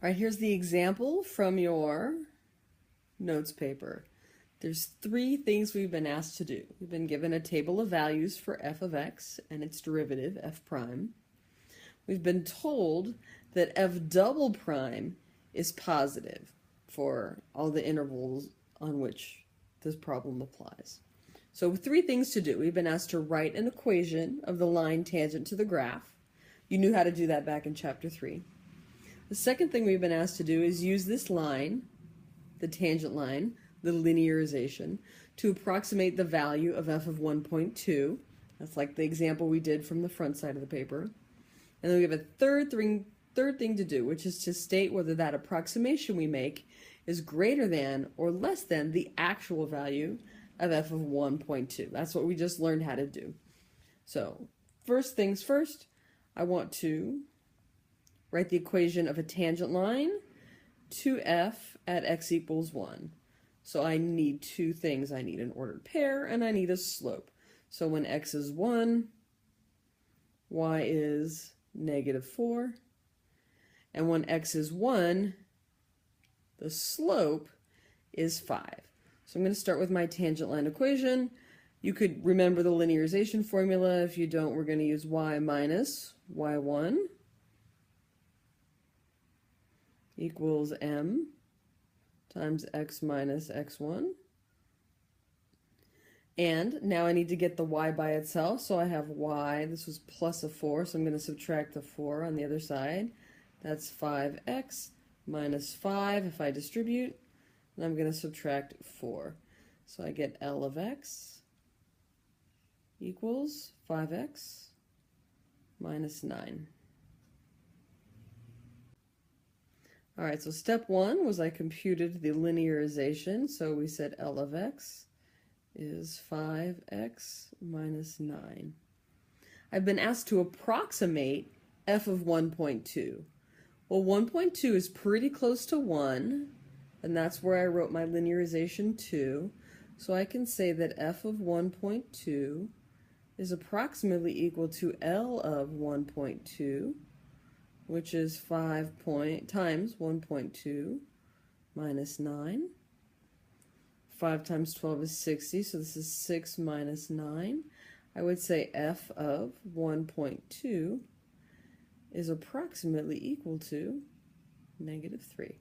All right, here's the example from your notes paper. There's three things we've been asked to do. We've been given a table of values for f of x and its derivative, f prime. We've been told that f double prime is positive for all the intervals on which this problem applies. So three things to do. We've been asked to write an equation of the line tangent to the graph. You knew how to do that back in chapter 3. The second thing we've been asked to do is use this line, the tangent line, the linearization, to approximate the value of f of 1.2. That's like the example we did from the front side of the paper. And then we have a third thing to do, which is to state whether that approximation we make is greater than or less than the actual value of f of 1.2. That's what we just learned how to do. So first things first, I want to write the equation of a tangent line to f at x equals 1. So I need two things. I need an ordered pair and I need a slope. So when x is 1, y is -4. And when x is 1, the slope is 5. So I'm going to start with my tangent line equation. You could remember the linearization formula. If you don't, we're going to use y minus y1 equals m times x minus x1. And now I need to get the y by itself, so I have y, this was plus a 4, so I'm going to subtract the 4 on the other side. That's 5x minus 5 if I distribute, and I'm going to subtract 4. So I get L of x equals 5x minus 9. All right, so step 1 was I computed the linearization, so we said L of x is 5x minus 9. I've been asked to approximate f of 1.2. Well, 1.2 is pretty close to 1, and that's where I wrote my linearization to. So I can say that f of 1.2 is approximately equal to L of 1.2, which is 5 times 1.2 minus 9. 5 times 12 is 60, so this is 6 minus 9. I would say f of 1.2 is approximately equal to -3.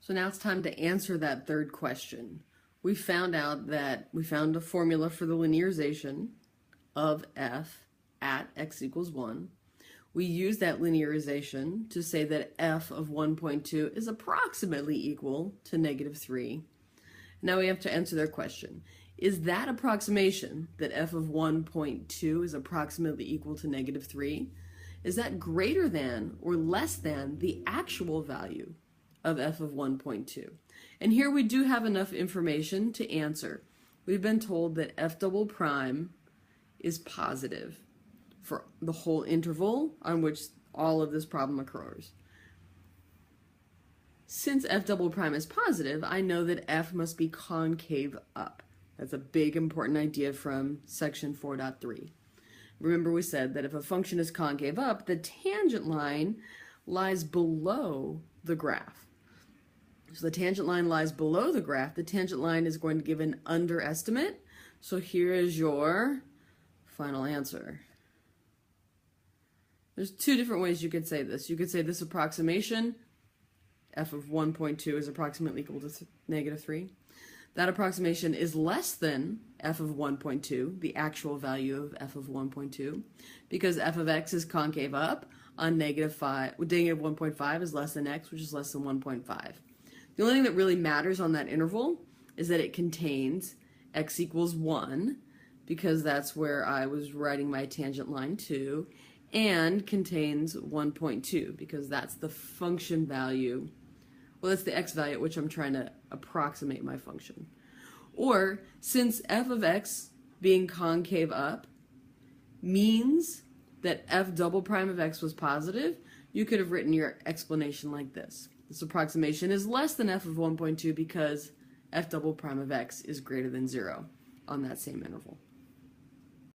So now it's time to answer that third question. We found a formula for the linearization of f at x equals 1. We use that linearization to say that f of 1.2 is approximately equal to -3. Now we have to answer their question. Is that approximation, that f of 1.2 is approximately equal to -3, is that greater than or less than the actual value of f of 1.2? And here we do have enough information to answer. We've been told that f double prime is positive for the whole interval on which all of this problem occurs. Since f double prime is positive, I know that f must be concave up. That's a big important idea from section 4.3. Remember we said that if a function is concave up, the tangent line lies below the graph. So the tangent line lies below the graph. The tangent line is going to give an underestimate. So here is your final answer. There's two different ways you could say this. You could say this approximation, f of 1.2 is approximately equal to -3. That approximation is less than f of 1.2, the actual value of f of 1.2, because f of x is concave up on -1.5 is less than x, which is less than 1.5. The only thing that really matters on that interval is that it contains x equals 1, because that's where I was writing my tangent line to, and contains 1.2, because that's the function value. Well, that's the x value at which I'm trying to approximate my function. Or, since f of x being concave up means that f double prime of x was positive, you could have written your explanation like this. This approximation is less than f of 1.2 because f double prime of x is greater than 0 on that same interval.